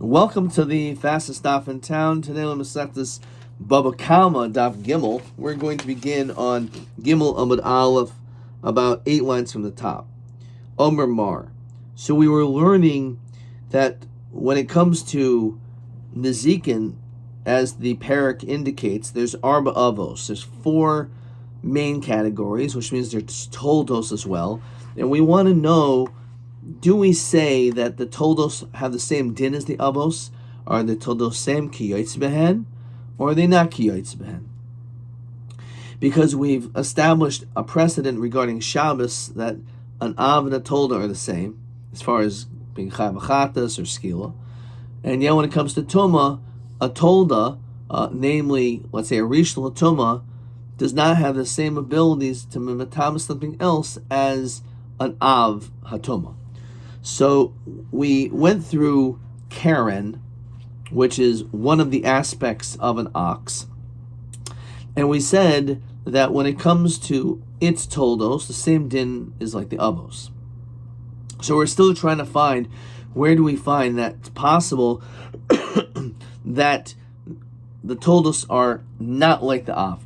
Welcome to the fastest daf in town. Today we'll set this Baba Kama daf Gimel. We're going to begin on Gimel Amud Aleph, about 8 lines from the top. Omer Mar. So we were learning that when it comes to Nezikin, as the parak indicates, there's Arba Avos. There's 4 main categories, which means there's Toldos as well. And we want to know, do we say that the Toldos have the same din as the Avos? Are the Toldos same Kiyotz Behen? Or are they not Kiyotz Behen? Because we've established a precedent regarding Shabbos that an Av and a Tolda are the same, as far as being Chai B'chatas or Skila. And yet when it comes to Tumah, a Tolda, namely, let's say a Rish Tumah, does not have the same abilities to mimitam something else as an Av Hatumah. So we went through Karen, which is one of the aspects of an ox, and we said that when it comes to its toldos, the same din is like the avos. So we're still trying to find, where do we find that it's possible that the toldos are not like the av.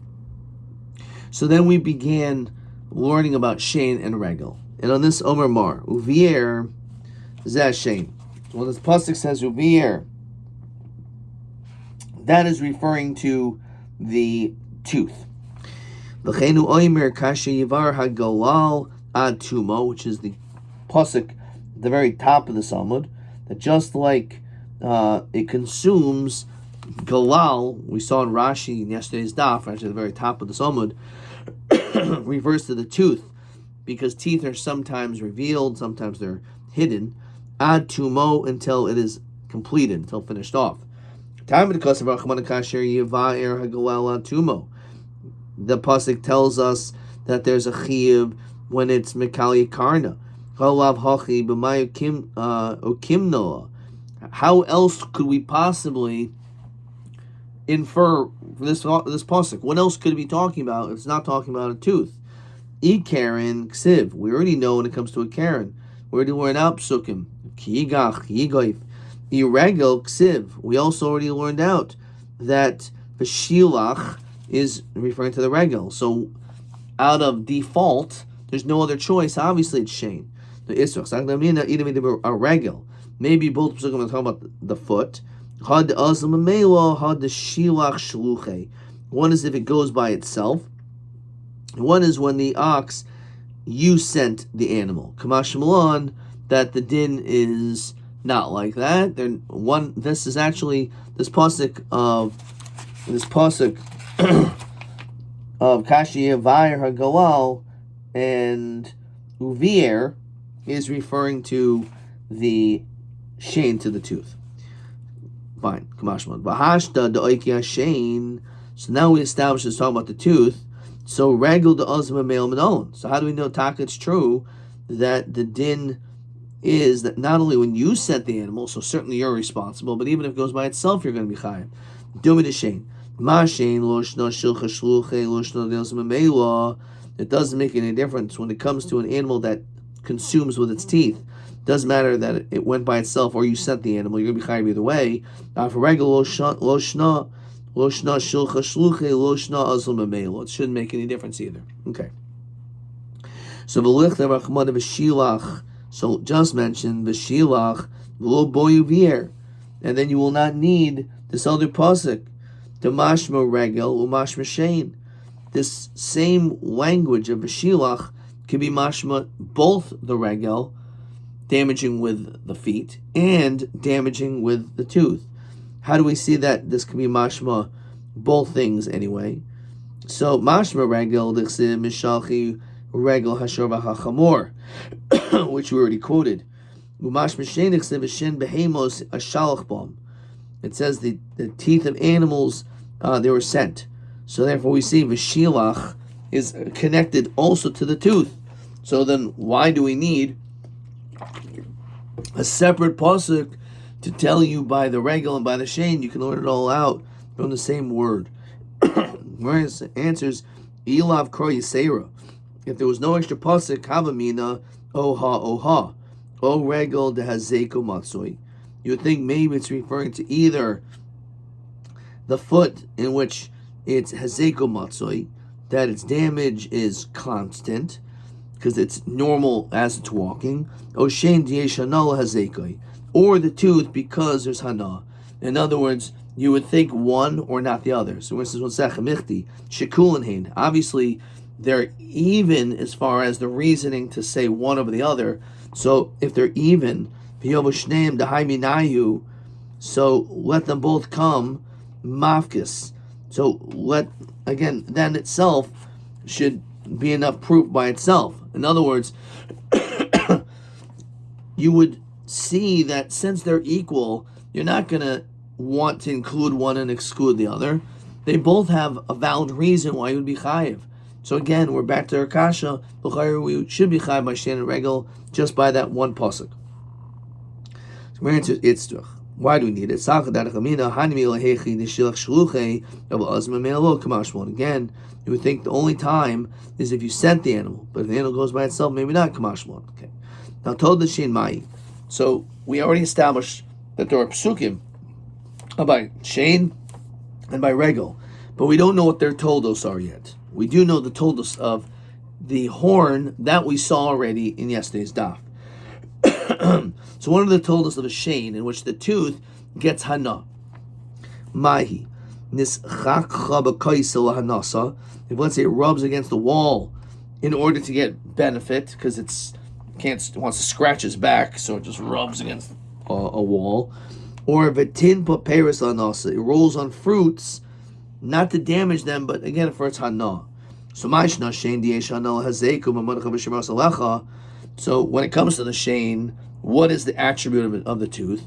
So then we began learning about Shane and Regel. And on this Omer Mar, Uvier Zeh Shane. Well, this pasuk says Uvier. That is referring to the tooth. L'cheinu oimer kasher yivar hagalal ad tumo, which is the pasuk at the very top of the Samud, that just like it consumes galal, we saw in Rashi in yesterday's daf, actually at the very top of the Samud, refers to the tooth, because teeth are sometimes revealed, sometimes they're hidden, ad tumo, until it is completed, until finished off. The pasuk tells us that there's a chiyuv when it's mekali karna. How else could we possibly infer this pasuk? What else could it be talking about if it's not talking about a tooth? Karen ksiv. We already know when it comes to a Karen. We already learned out psukim. Kiyigach, kiyigoif. Regel ksiv. We also already learned out that the shilach is referring to the regel. So out of default, there's no other choice. Obviously, it's Shane. The israch. A regel. Maybe both psukim are talking about the foot. Had the azlam amela, had the shilach shluche. One is if it goes by itself. One is when the ox, you sent the animal. Kamash Malon, that the din is not like that. This is actually this pasuk of Kashia Vayer Hagalal and Uvier is referring to the shane, to the tooth. Fine, Kamash Malon. Vahashta the Oikia shane. So now we established it's talking about the tooth. So regel the azma male manon. So how do we know taka it's true that the din is that not only when you sent the animal, so certainly you're responsible, but even if it goes by itself, you're going to be chayav. Do me the shane. Ma shane lo shna shilcha shluche lo shna azma mela. It doesn't make any difference when it comes to an animal that consumes with its teeth. It doesn't matter that it went by itself or you sent the animal. You're going to be chayav either way. For regel lo shna. Lo shna shilcha shluche, lo shna azl memelo. It shouldn't make any difference either. Okay. So v'lichta rachmana v'shilach. So just mentioned v'shilach lo boyu vier, and then you will not need this other pasuk, the mashma regel umashma shein. This same language of v'shilach can be mashma both the regel, damaging with the feet, and damaging with the tooth. How do we see that this can be mashma both things anyway? So mashma regel d'chsiv mishalchi regel hashorva hachamor, which we already quoted. Umashma shein d'chsiv v'shin behemos ashalach bom. It says the teeth of animals they were sent. So therefore we see v'shilach is connected also to the tooth. So then why do we need a separate pasuk to tell you by the regel and by the shane? You can learn it all out from the same word. Whereas answers, Ilav Kro Yisera. If there was no extra pasuk, Havamina, Oha, Oha. O regel de hazeko matsoi. you would think maybe it's referring to either the foot in which it's hazeko matzoi, that its damage is constant because it's normal as it's walking, or shein dieshanol hazekoi, or the tooth because there's hana. In other words, you would think one or not the other. So, for instance, shekulanhain. Obviously, they're even as far as the reasoning to say one over the other. So, if they're even, so let them both come mafkis. So then itself should be enough proof by itself. In other words, you would see that since they're equal, you're not going to want to include one and exclude the other. They both have a valid reason why you would be chayiv. So again, we're back to our kasha. We should be chayiv by shein and regel just by that one pasuk. So we're into itzduch. Why do we need it? Again, you would think the only time is if you sent the animal, but if the animal goes by itself, maybe not kamashmon. Okay. Now, told the shein mai. So we already established that there are psukim by shein and by regel, but we don't know what their toldos are yet. We do know the toldos of the horn that we saw already in yesterday's daf. So one of the toldos of a shein in which the tooth gets hana. Mahi. If let's say it rubs against the wall in order to get benefit, because it wants to scratch its back, so it just rubs against a wall. Or if it rolls on fruits, not to damage them, but again for its hana. So So when it comes to the shein, what is the attribute of the tooth?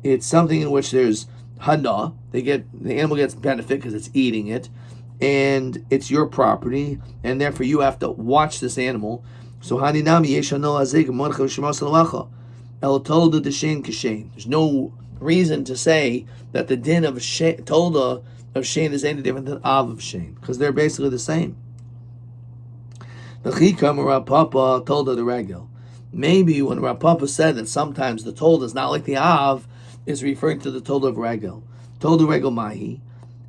It's something in which there's hana. The animal gets benefit because it's eating it, and it's your property, and therefore you have to watch this animal. So haninami yesh hana hazek moncha v'shemar salacha el tolda d'shein k'shein. There's no reason to say that the din of tolda of shein is any different than av of shein, because they're basically the same. The chikam Rav Papa tolda the regel. Maybe when Rav Papa said that sometimes the tolda is not like the av, is referring to the tolda of regel. Tolda regel mahi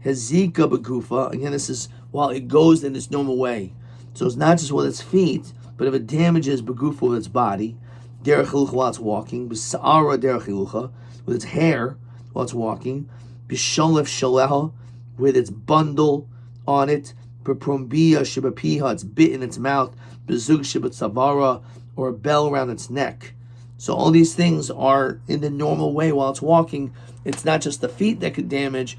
hezika begufa. Again, this is while it goes in its normal way. So it's not just with its feet, but if it damages begufa with its body, derech hilucha while it's walking, b'sa'ara derech hilucha with its hair while it's walking, b'sholef shaleha with its bundle on it, b'prombiya shibapiha, it's bit in its mouth, b'zug shibat savara, or a bell around its neck. So all these things are in the normal way while it's walking. It's not just the feet that could damage,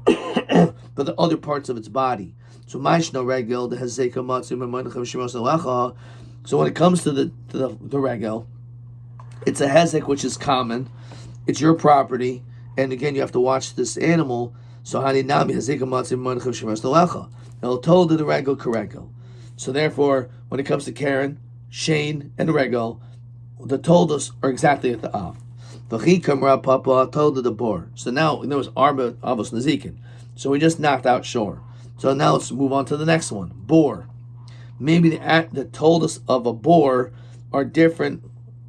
but the other parts of its body. So maishna regel the hazeka matzim and manacham shemos alecha. So when it comes to the regel, it's a hezek which is common. It's your property, and again you have to watch this animal. So haninami hazeka matzim manacham shemos alecha. El told the regel karegel. So therefore, when it comes to Karen, shein, and regel, the toldos are exactly at the av. V'chikam Rav Papa told the bor. So now there was arba avos nazikin. So we just knocked out shore. So now let's move on to the next one, bor. Maybe the toldos of a bor are different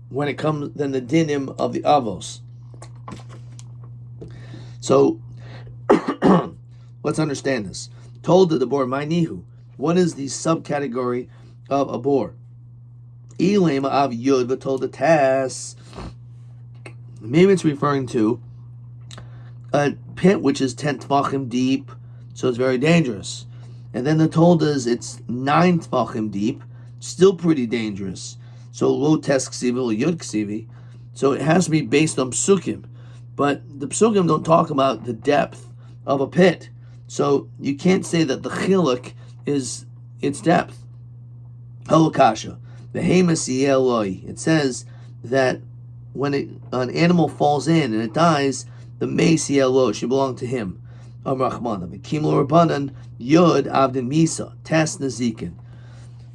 when it comes than the dinim of the avos. So let's understand this. Told the bor my nihu. What is the subcategory of a bor? Elema av yud v'tol the tas. Maybe it's referring to a pit which is 10 tvachim deep, so it's very dangerous. And then the told is it's 9 tvachim deep, still pretty dangerous. So lo tes ksivi lo yud ksivi. So it has to be based on psukim. But the psukim don't talk about the depth of a pit. So you can't say that the chiluk is its depth. Halakasha. The Hamas Eloi. It says that when an animal falls in and it dies, the Meis Eloi should belong to him. Amrachmana. Kimlo Rabbanan Yud Avdin Misa Tes Nazikin.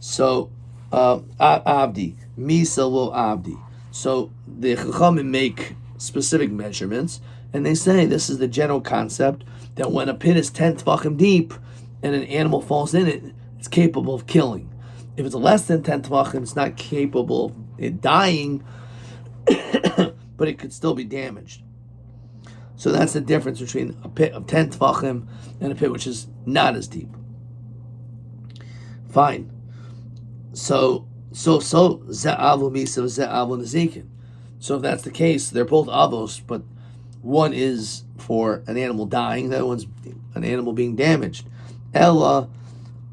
So Avdi Misa Lo Avdi. So the Chachamim make specific measurements, and they say this is the general concept that when a pit is 10 tvachim deep and an animal falls in it, it's capable of killing. If it's less than 10 tvachim, it's not capable of it dying, but it could still be damaged. So that's the difference between a pit of 10 tefachim and a pit which is not as deep. Fine. So ze'avu misa, ze'avu nezikin. So if that's the case, they're both avos, but one is for an animal dying, the other one's an animal being damaged. Ella,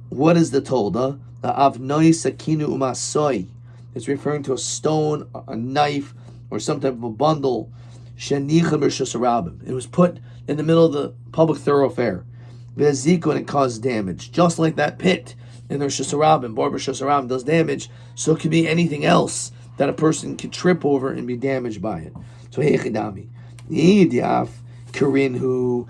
what is the tolda? Avnoi sakinu umasoi. It's referring to a stone, a knife, or some type of a bundle. Shenicha b'rshus harabim. It was put in the middle of the public thoroughfare. V'eziko, and it caused damage. Just like that pit in the Rshus harabim, bar b'rshus harabim does damage, so it could be anything else that a person could trip over and be damaged by it. So heichidami. Yidiyaf karin, who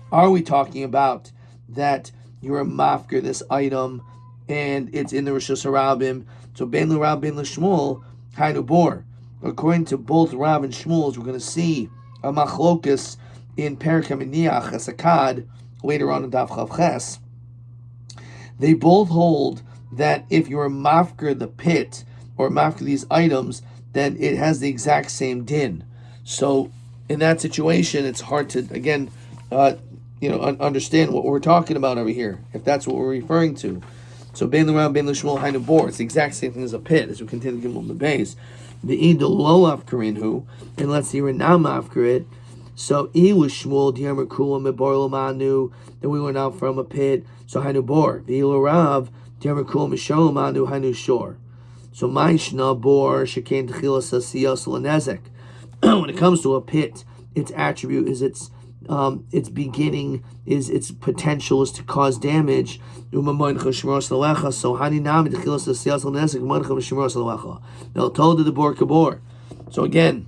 are we talking about that you're a mafker this item and it's in the Rshus harabim? So ben l'Rav ben l'Shmuel hainu bor. According to both Rav and Shmuel, we're going to see a machlokus in Perek HaMiniach Esakad later on in Daf Chav Ches. They both hold that if you're a mafker the pit or mafker these items, then it has the exact same din. So in that situation, it's hard to again, understand what we're talking about over here, if that's what we're referring to. So ben l'Rav ben l'Shmuel hainu bor. It's the exact same thing as a pit, as we continue to give them the base. The idol lo afkarinhu, and let's see, we're now mafkarit. So I was Shmuel diamer kula meborlo manu, that we went out from a pit. So hainu bor. The ilo Rav diamer kula mishol manu hainu shor. So ma'ishna bor shekain tchilas asiyos lenezek. When it comes to a pit, its attribute is its beginning, is its potential is to cause damage. So now told to the bor kabor. So again,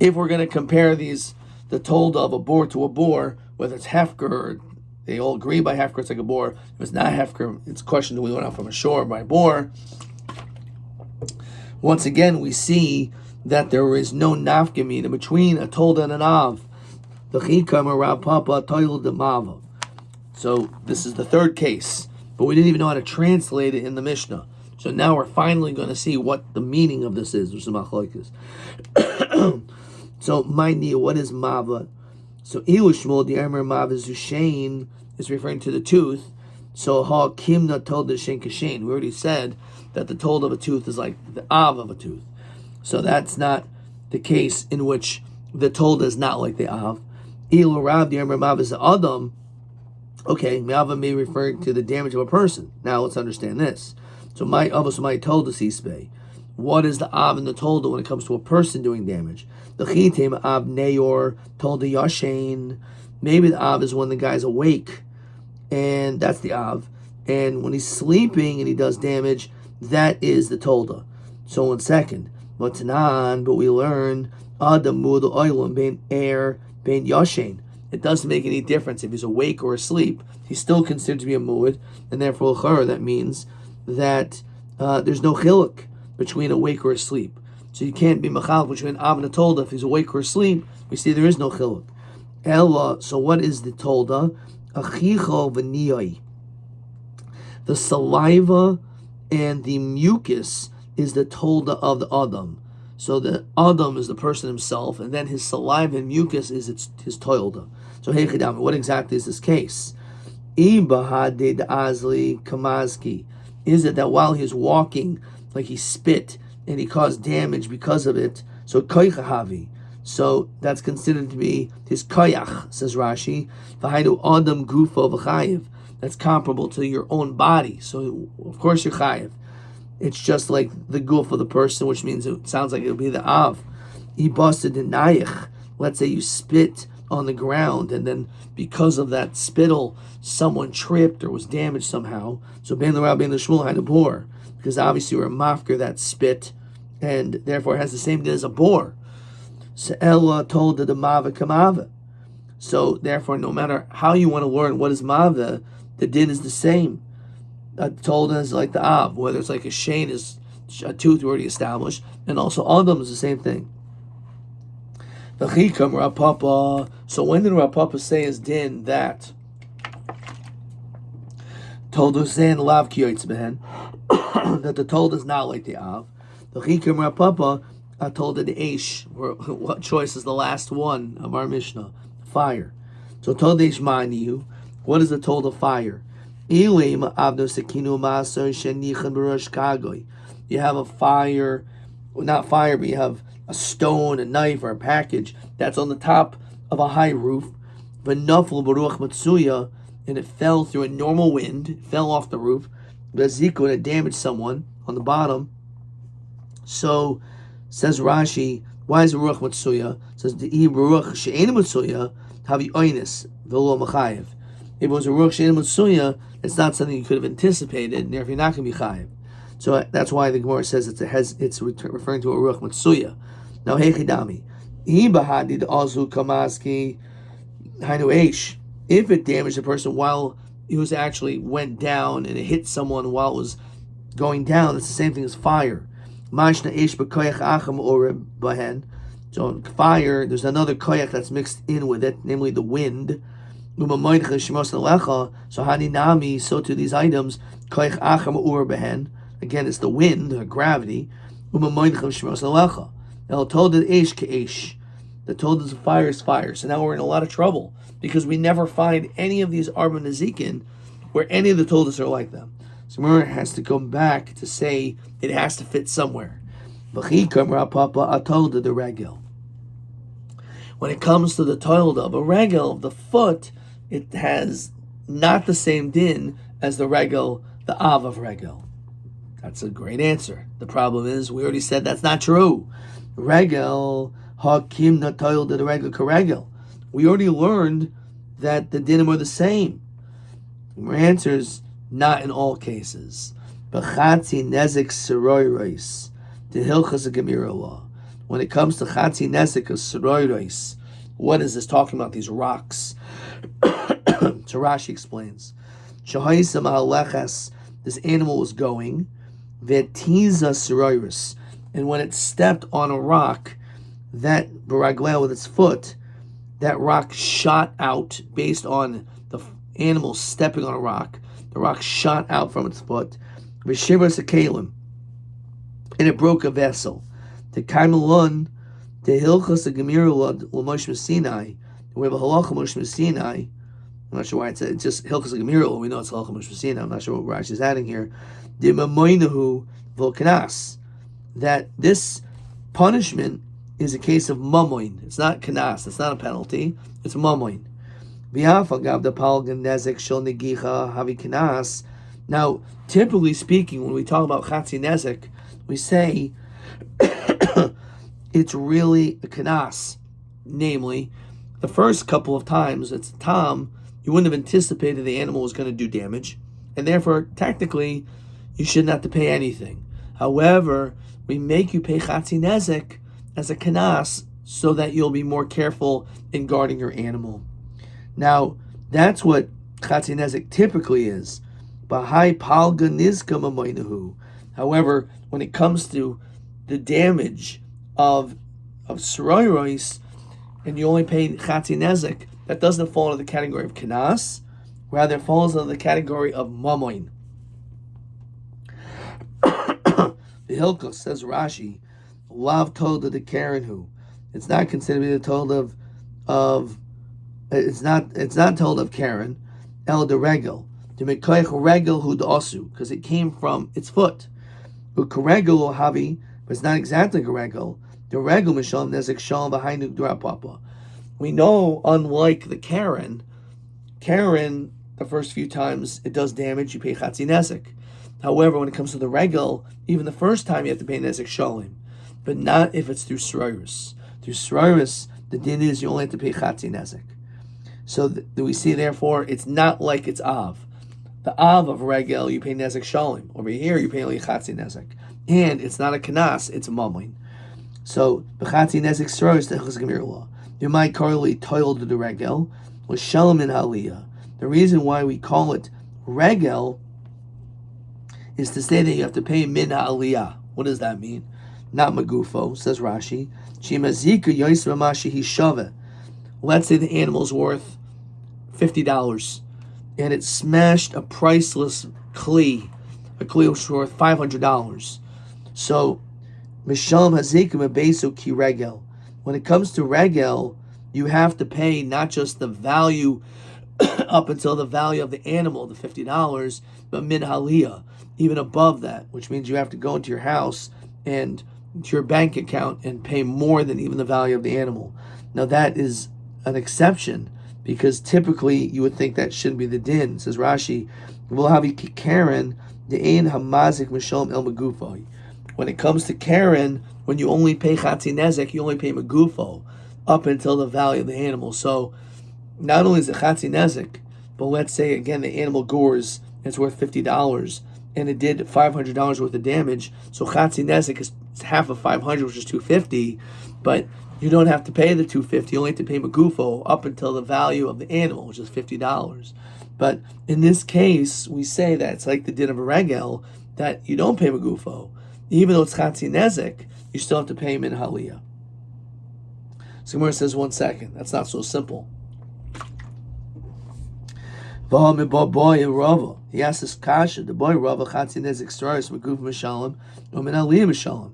if we're going to compare these, the told of a bor to a bor, whether it's hefker, or they all agree by hefker, it's like a bor. If it's not hefker, it's a question, do we went out from a shore by bor? Once again, we see that there is no nafkamina between a told and an av. So this is the third case, but we didn't even know how to translate it in the Mishnah. So now we're finally going to see what the meaning of this is, which is machlokes. So what is mava? So ilu shmuel the emer mava zushain is referring to the tooth. So ha kimna told the shen kashain. We already said that the told of a tooth is like the av of a tooth. So that's not the case in which the told is not like the av. Ilu Rav the Emer Mav is the Adam. Okay, Mav may refer to the damage of a person. Now let's understand this. So my told the Sisbe. What is the Av and the Tolda when it comes to a person doing damage? The Chitim Av Neyor told the Yashain. Maybe the Av is when the guy's awake, and that's the Av. And when he's sleeping and he does damage, that is the Tolda. So 1 second. But we learn Adam Mud Oilam Ben Air Ben Yashain. It doesn't make any difference if he's awake or asleep. He's still considered to be a muad, and therefore that means that there's no chiluk between awake or asleep. So you can't be machal between av and a tolda if he's awake or asleep. We see there is no chiluk. Ella. So what is the tolda? Achicho v'niyai. The saliva and the mucus is the tolda of the adam. So the Adam is the person himself, and then his saliva and mucus is his toilda. So heichidam, what exactly is this case? Ibahadid azli kamazki. Is it that while he's walking, like he spit and he caused damage because of it? So koichahavi. So that's considered to be his koyach, says Rashi. V'haidu Adam gufo v'chayiv. That's comparable to your own body. So of course you're chayiv. It's just like the goof of the person, which means it sounds like it'll be the av. He busted in nayich. Let's say you spit on the ground, and then because of that spittle, someone tripped or was damaged somehow. So ben l'Rav ben l'Shmuel had a bor, because obviously you're a mafker that spit, and therefore it has the same din as a bor. So Ella told the mava kamava. So therefore, no matter how you want to learn what is mava, the din is the same. Told us like the av, whether it's like a shane is a tooth already established, and also Adam is the same thing. The chikam Rapapa. So when did Rapapa say his din that told us then lav kiyotzben that the told is not like the av? The chikam Rapapa told the Eish. What choice is the last one of our Mishnah? Fire. So told the Eish Maniyu. What is the told of fire? You have a fire, well, not fire, but you have a stone, a knife, or a package that's on the top of a high roof. And it fell through a normal wind, it fell off the roof. And it damaged someone on the bottom. So, says Rashi, why is it Ruach Matsuya? It says, the Ruach She'ena Matsuya, Havi Oinis, Velo Machayev. If it was a Ruach She'ena Matsuya, it's not something you could have anticipated, and therefore you're not going to be Chayev. So that's why the Gemara says it's referring to a Ruach Matsuya. Now, Hechidami. Ibahadid Azu Kamaski Hainu Eish. If it damaged a person while he was actually went down and it hit someone while it was going down, it's the same thing as fire. Mashna Eish B'koyach Acham Oreb Bahen. So fire, there's another koyach that's mixed in with it, namely the wind. So Haninami, so to these items, koyach Acham Oreb Bahen. Again, it's the wind, the gravity. El told the Eish Ke'esh. The told us fire is fire. So now we're in a lot of trouble because we never find any of these Arba Nezikin where any of the Toldos are like them. So Gemara has to come back to say it has to fit somewhere. When it comes to the Tolda of a regel of the foot, it has not the same din as the regel, the Av of regel. That's a great answer. The problem is we already said that's not true. Regel hakim na Tolda the regel karegel. We already learned that the dinim are the same. Our answer is not in all cases. B'chatzi nezik seroiros, the hilchas of Gemira law. When it comes to chatzi nezik of seroiros, what is this talking about? These rocks. So Rashi explains. Shahaisa mahalechas, this animal was going, vetiza seroiros, and when it stepped on a rock, that baraglel with its foot, that rock shot out based on the animal stepping on a rock. The rock shot out from its foot. V'shivas akalim, and it broke a vessel. The kaimelun, the hilchas of Gemira l'Moshe Sinai. We have a halacha Moshe Sinai. I'm not sure why it's just hilchas of Gemira. We know it's halacha Moshe Sinai. I'm not sure what Rashi is adding here. The mamoinahu v'kanas, that this punishment is a case of mamoin. It's not kanas. It's not a penalty. It's mamoin. Now, typically speaking, when we talk about chatzi nezek, we say it's really a kanas. Namely, the first couple of times it's tam, you wouldn't have anticipated the animal was going to do damage, and therefore, technically, you shouldn't have to pay anything. However, we make you pay chatzi nezek as a kanas so that you'll be more careful in guarding your animal. Now, that's what chatzi nezek typically is. Bahai palga nizka mamoinahu. However, when it comes to the damage of seroiros, and you only pay chatzi nezek, that doesn't fall into the category of kanas, rather it falls into the category of mamoin. The Hilkos, says Rashi, lav told of the Karen who. It's not considered to be the told of it's not told of Karen, el de regel. To make koich regel hu osu, because it came from its foot. But karegel havi, but it's not exactly karegel. The regel mishal nezek shalom v'hainu drapapa. We know, unlike the Karen, the first few times it does damage, you pay chatzi nezek. However, when it comes to the regel, even the first time you have to pay nezek shalom, but not if it's through sroirus. Through sroirus, the din is you only have to pay chatzi nezek. So we see, therefore, it's not like it's av. The av of regel, you pay nezek shalom. Over here, you pay only chatzi nezek. And it's not a kanas, it's a mamoin. So, b'chatzi nezek sroirus, the hilchos gemir law. You might call it toiled to the regel, was shalom in aliyah. The reason why we call it regel is to say that you have to pay min aliyah. What does that mean? Not magufo, says Rashi. Shimazika yoisma mashi hishave. Let's say the animal's worth $50, and it smashed a priceless kli. A kli was worth $500. So, Mishalom hazikim abesu ki regel. When it comes to regel, you have to pay not just the value up until the value of the animal, the $50, but min haliyah, even above that, which means you have to go into your house and to your bank account and pay more than even the value of the animal. Now that is an exception because typically you would think that shouldn't be the din. Says Rashi, "We'll have Karen the ein hamazik mishalom el megufo." When it comes to Karen, when you only pay chatzi nezek, you only pay megufo up until the value of the animal. So not only is it chatzi nezek, but let's say again the animal gores, it's worth $50, and it did $500 worth of damage. So chatzi nezek is half of 500, which is $250, but you don't have to pay the $250. You only have to pay magufo up until the value of the animal, which is $50. But in this case, we say that it's like the din of a regel, that you don't pay magufo. Even though it's chatzi nezek, you still have to pay min haliyah. So Gemara says, 1 second. That's not so simple. He asked this kasha, the boy Rava chatzi nezek stories maguf mishalom or min haliyah mishalom.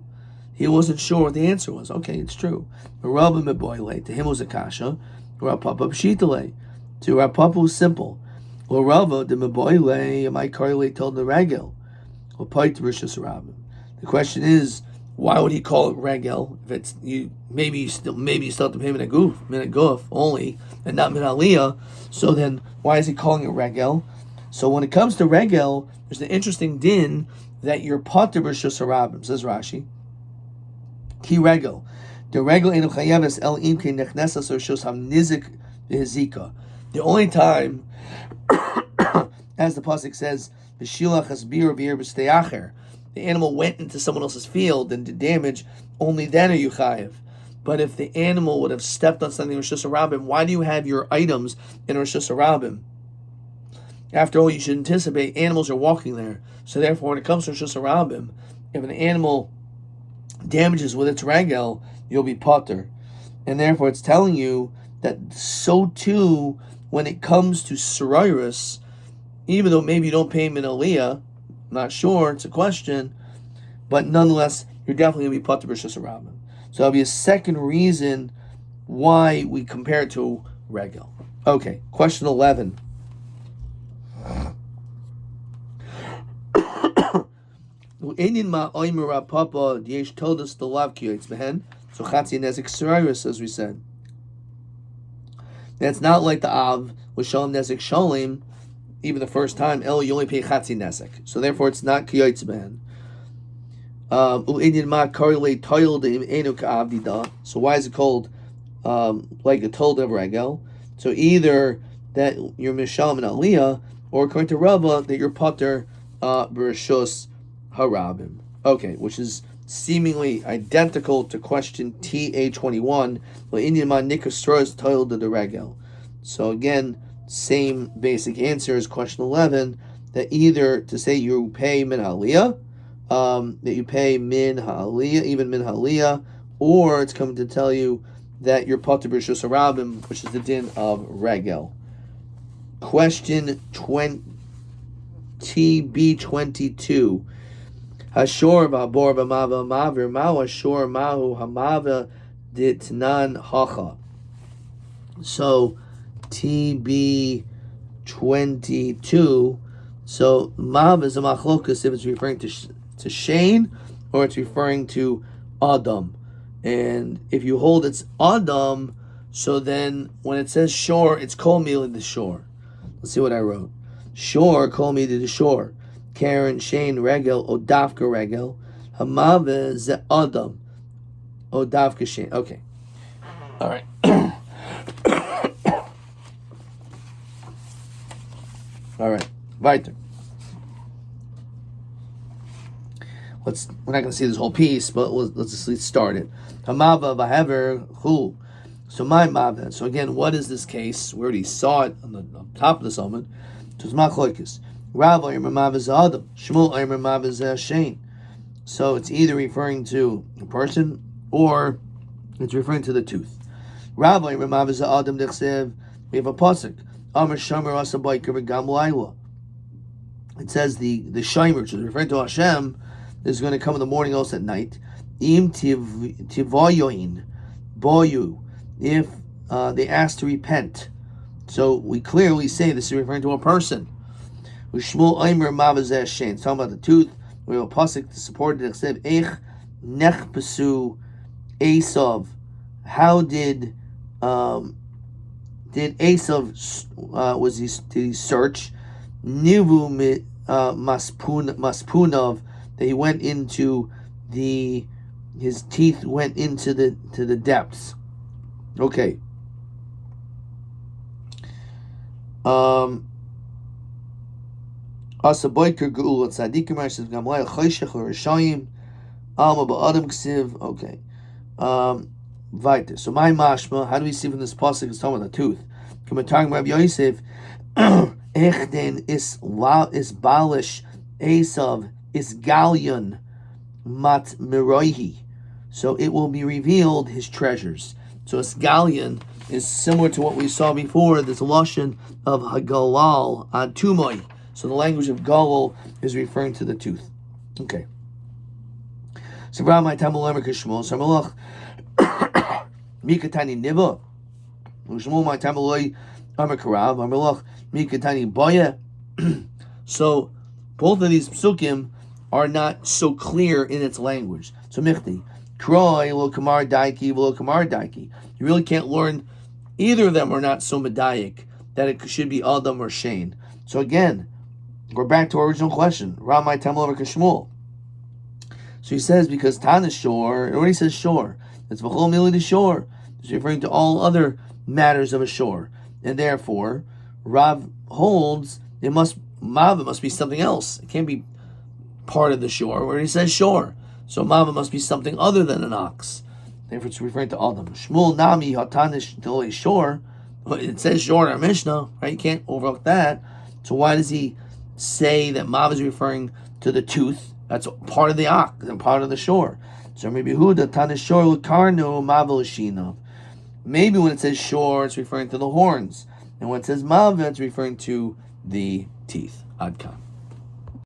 He wasn't sure what the answer was. Okay, it's true. Rabbi meboile, to him was a kasha. Rav Papa pshitale. To Rav Papa was simple. Well, Rava the meboile, my karle told the regel. Well, point to Rishus Rabbim. The question is, why would he call it regel if it's you? Maybe you still have to pay min guf only, and not min aliyah. So then, why is he calling it regel? So when it comes to regel, there's the interesting din that you're pater Rishus Rabbim, says Rashi. Ki regel. The regel enu chayaves el imke nechnesas or shos hamnizik v'hezika. The only time, as the pasuk says, v'shilach hasbir v'ir b'steyacher, the animal went into someone else's field and did damage, only then are you chayav. But if the animal would have stepped on something in Rosh Hashanah, why do you have your items in Rosh Hashanah? After all, you should anticipate animals are walking there. So therefore, when it comes to Rosh Hashanah, if an animal damages with its regel, you'll be potter. And therefore it's telling you that so too when it comes to Soroirus, even though maybe you don't pay min aliyah, not sure, it's a question, but nonetheless you're definitely going to be potter b'Rosh Hashanah. So that'll be a second reason why we compare it to regel. Okay, question 11. So chatzi nezek soroirus, as we said. That's not like the av with shalom nezek shalim, even the first time. El, you only pay chatzi nezek, so therefore it's not kiyotz behen. So why is it called like a told of regel? So either that you're mishalom and aliyah, or according to Rava that you're pater b'rishus harabim. Okay, which is seemingly identical to question TA21. So again, same basic answer as question 11, that either to say you pay min haliyah, that you pay min haliyah, even min haliyah, or it's coming to tell you that you're pater b'rishus harabim, which is the din of regel. Question TB22. Hashor v'abor v'mava mavir ma'u hashor ma'u hamava ditnan hacha. So TB22. So mav is a machlokas if it's referring to Shane or it's referring to Adam. And if you hold it's Adam, so then when it says shore, it's kol mili the shore. Let's see what I wrote. Shore, kol mili the shore. Karen, Shane, regel, odavka regel. Hamave ze Adam. Odavka Shane. Okay. All right. All right. Weiter. We're not going to see this whole piece, but let's just start it. Hamava v'hever hu. So my mava. So again, what is this case? We already saw it on the top of the summit. So it's machlokes. Rav Aymer Mav is Adam. Shmuel Aymer Mav is Shane. So it's either referring to a person or it's referring to the tooth. Rav Aymer Mav is Adam Dechsev. We have a pasuk. Amar Shomer Asa Biker V'Gam Laila. It says the Shomer, which is referring to Hashem, is going to come in the morning, also at night. Im tivoyoin boyu, if they ask to repent. So we clearly say this is referring to a person. Ushmul Aimer Mavazeh Shein. It's talking about the tooth. We have a pasuk to support it. Except Eich Nechpesu Esav. How did Esav did he search? Nivu Maspunov, that he went into his teeth went into the depths. Okay. Asa boiker geulat tzadikim says gamlay choshech l'rishayim alma ba'adam ksiv. Okay. Weiter. So my mashma. How do we see from this pasuk? It's talking about the tooth. Commentating Rabbi Yosef. Echten is balish Esav is galyon mat miroihi. So it will be revealed his treasures. So Esgalion is similar to what we saw before. There's a lashon of hagalal on tumoy. So the language of galal is referring to the tooth. Okay. So Rabbi Tamul Emer Kishmol Samalach Mikatani Niva Ushmol my Tamuloi Emer Karav Amalach Mikatani Boya. So both of these psukim are not so clear in its language. So Michti Kroi lo kamar daiki lo kamar daiki. You really can't learn either of them are not so medayik that it should be Adam or Shane. So again, we're back to our original question. Ramai Tamil Kashmul. So he says because Tan is shore, it already says shore. It's V'chol Mili to shore. It's referring to all other matters of a shore. And therefore, Rav holds it must be something else. It can't be part of the shore where he says shore. So Mava must be something other than an ox. Therefore, it's referring to Adam. Shmuel Nami Hatanish Delay Shore. It says shore in our Mishnah, right? You can't overlook that. So why does he say that Mava is referring to the tooth? That's part of the ox and part of the shore. So maybe Huda Tanish Shore Lukarno Mava Lashino. Maybe when it says shore, it's referring to the horns, and when it says Mava, it's referring to the teeth. Adkan.